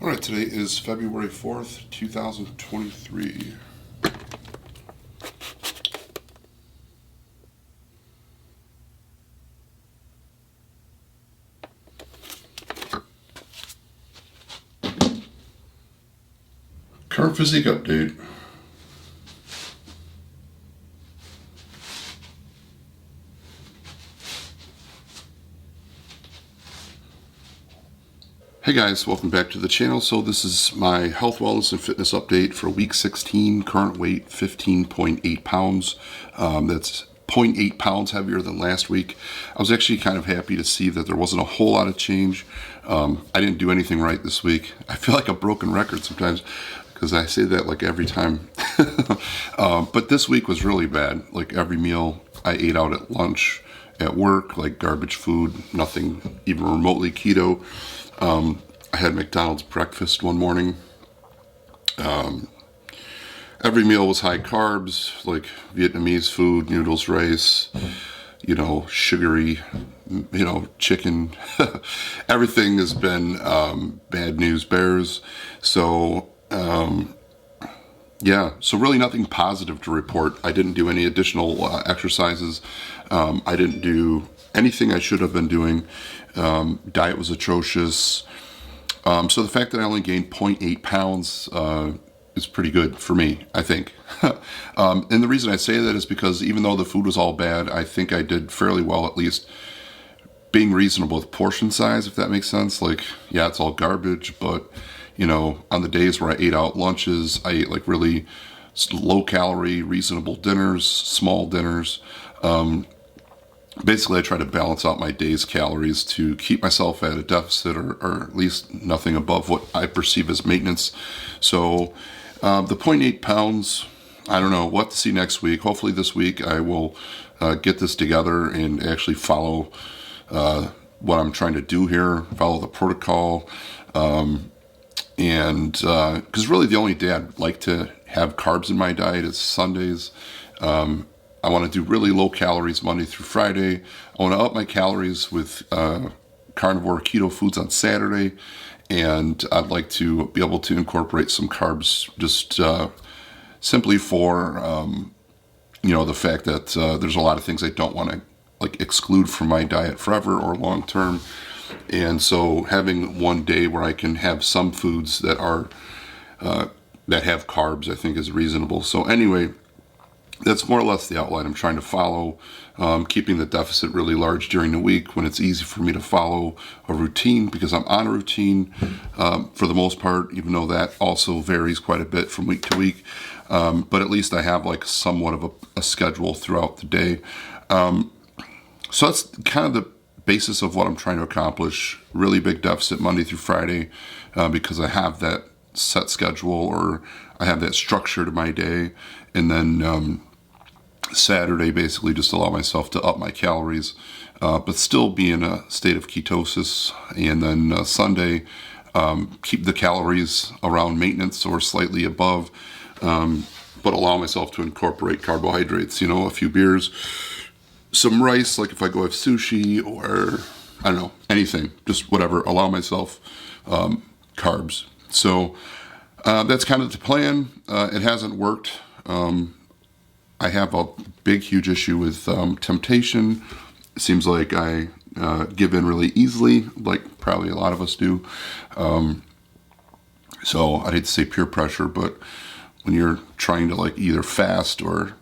All right, today is February 4th, 2023. Current physique update. Hey guys, welcome back to the channel. So this is my health, wellness, and fitness update for week 16. Current weight 15.8 pounds. That's 0.8 pounds heavier than last week. I was actually kind of happy to see that there wasn't a whole lot of change. I didn't do anything right this week. I feel like a broken record sometimes because I say that like every time. But this week was really bad. Like every meal I ate out at lunch, at work, like garbage food, nothing even remotely keto. I had McDonald's breakfast one morning. Every meal was high carbs, like Vietnamese food, noodles, rice, sugary, chicken. Everything has been bad news bears. So, so really nothing positive to report. I didn't do any additional exercises. I didn't do anything I should have been doing. Diet was atrocious. So the fact that I only gained 0.8 pounds is pretty good for me, I think. And the reason I say that is because even though the food was all bad, I think I did fairly well, at least being reasonable with portion size, if that makes sense. Like, yeah, it's all garbage, but on the days where I ate out lunches, I ate like really low calorie, reasonable dinners, small dinners. Basically, I try to balance out my day's calories to keep myself at a deficit or at least nothing above what I perceive as maintenance. So the 0.8 pounds, I don't know what to see next week. Hopefully this week I will get this together and actually follow what I'm trying to do here, follow the protocol. And because really the only day I'd like to have carbs in my diet is Sundays. I want to do really low calories Monday through Friday. I want to up my calories with carnivore keto foods on Saturday. And I'd like to be able to incorporate some carbs just simply for, the fact that there's a lot of things I don't want to exclude from my diet forever or long term. And so having one day where I can have some foods that are that have carbs, I think is reasonable. So anyway, that's more or less the outline I'm trying to follow, keeping the deficit really large during the week when it's easy for me to follow a routine because I'm on a routine for the most part, even though that also varies quite a bit from week to week. But at least I have like somewhat of a schedule throughout the day. So that's kind of the basis of what I'm trying to accomplish. Really big deficit Monday through Friday because I have that set schedule or I have that structure to my day. And then Saturday, basically just allow myself to up my calories, but still be in a state of ketosis. And then Sunday, keep the calories around maintenance or slightly above, but allow myself to incorporate carbohydrates, a few beers, some rice, like if I go have sushi or, I don't know, anything, just whatever, allow myself carbs. So that's kind of the plan. It hasn't worked. I have a big, huge issue with temptation. It seems like I give in really easily, like probably a lot of us do. So I'd hate to say peer pressure, but when you're trying to either fast or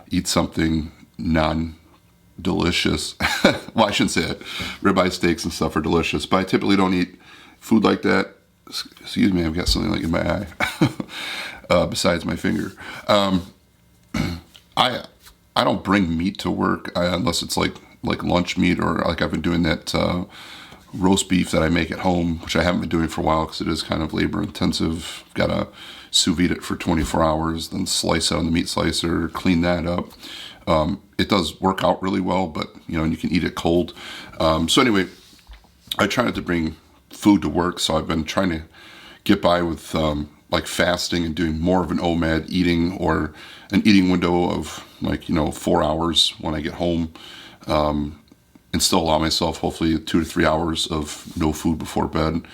eat something non-delicious, well, I shouldn't say it. Ribeye steaks and stuff are delicious, but I typically don't eat food like that. Excuse me, I've got something in my eye besides my finger. I don't bring meat to work unless it's like lunch meat or I've been doing that roast beef that I make at home, which I haven't been doing for a while because it is kind of labor intensive. Got to sous vide it for 24 hours, then slice it on the meat slicer, clean that up. It does work out really well, but and you can eat it cold. So anyway, I try not to bring food to work, so I've been trying to get by with fasting and doing more of an OMAD eating or an eating window of 4 hours when I get home, and still allow myself hopefully 2 to 3 hours of no food before bed.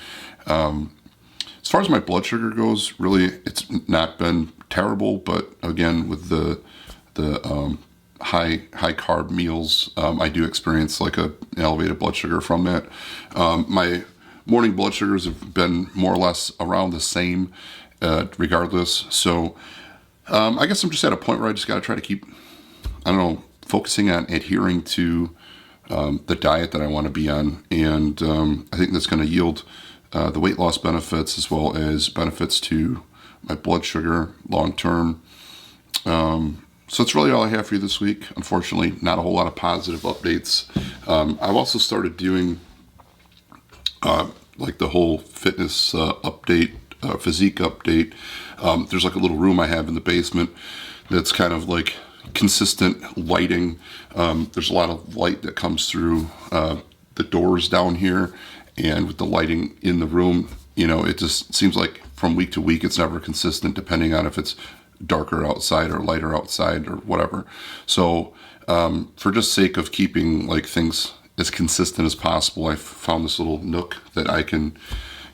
As far as my blood sugar goes, really, it's not been terrible. But again, with the high carb meals, I do experience like an elevated blood sugar from that. My morning blood sugars have been more or less around the same, regardless. So I guess I'm just at a point where I just got to try to keep, I don't know, focusing on adhering to the diet that I want to be on, and I think that's going to yield the weight loss benefits as well as benefits to my blood sugar long term. So that's really all I have for you this week. Unfortunately, not a whole lot of positive updates. I've also started doing like the whole fitness update, physique update. There's like a little room I have in the basement that's kind of like consistent lighting. There's a lot of light that comes through the doors down here, and with the lighting in the room, you know, it just seems like from week to week it's never consistent depending on if it's darker outside or lighter outside or whatever. So for just sake of keeping like things as consistent as possible, I found this little nook that I can,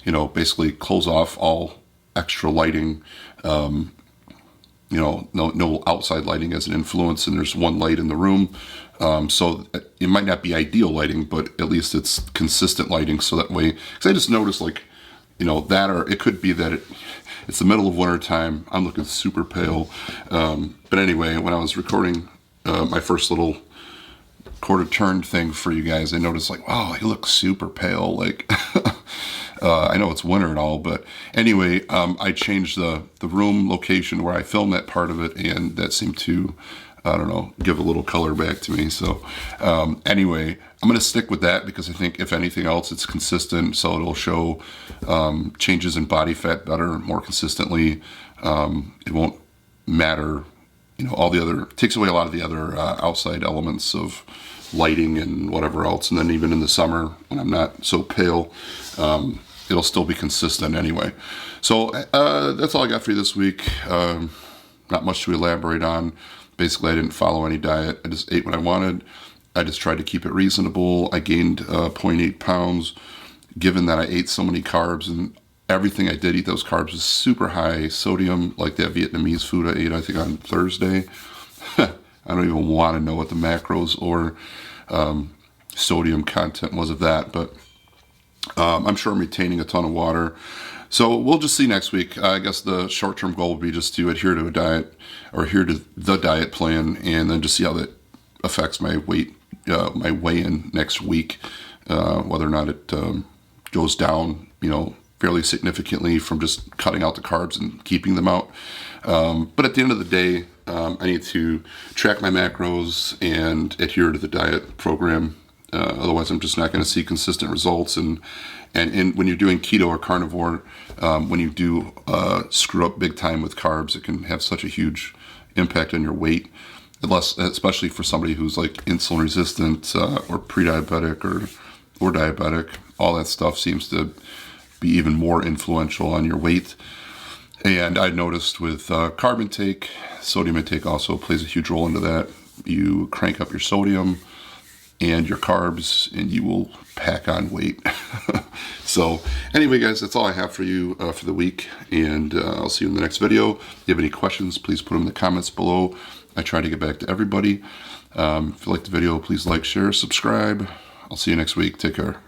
you know, basically close off all extra lighting. You know, no outside lighting as an influence, and there's one light in the room. So it might not be ideal lighting, but at least it's consistent lighting. So that way, because I just noticed, like, you know, that, or it could be that it's the middle of winter time. I'm looking super pale. But anyway, when I was recording my first little quarter turn thing for you guys, I noticed like, wow, he looks super pale. Like, I know it's winter and all, but anyway, I changed the room location where I filmed that part of it, and that seemed to, I don't know, give a little color back to me. So anyway, I'm going to stick with that because I think if anything else, it's consistent, so it'll show changes in body fat better, more consistently. It won't matter, you know, all the other, it takes away a lot of the other outside elements of lighting and whatever else. And then even in the summer when I'm not so pale, it'll still be consistent anyway. So that's all I got for you this week. Not much to elaborate on. Basically, I didn't follow any diet. I just ate what I wanted. I just tried to keep it reasonable. I gained 0.8 pounds, given that I ate so many carbs, and everything I did eat those carbs was super high sodium, like that Vietnamese food I ate, I think, on Thursday. I don't even want to know what the macros or sodium content was of that, but I'm sure I'm retaining a ton of water. So we'll just see next week. I guess the short-term goal will be just to adhere to a diet, or adhere to the diet plan, and then just see how that affects my weight, my weigh-in next week, whether or not it goes down, you know, fairly significantly from just cutting out the carbs and keeping them out. But at the end of the day, I need to track my macros and adhere to the diet program. Otherwise, I'm just not going to see consistent results. And when you're doing keto or carnivore, when you do screw up big time with carbs, it can have such a huge impact on your weight, especially for somebody who's like insulin resistant or pre-diabetic or diabetic. All that stuff seems to be even more influential on your weight. And I noticed with carb intake, sodium intake also plays a huge role into that. You crank up your sodium and your carbs, and you will pack on weight. So anyway, guys, that's all I have for you for the week, and I'll see you in the next video. If you have any questions, please put them in the comments below. I try to get back to everybody. If you like the video, please like, share, subscribe. I'll see you next week. Take care.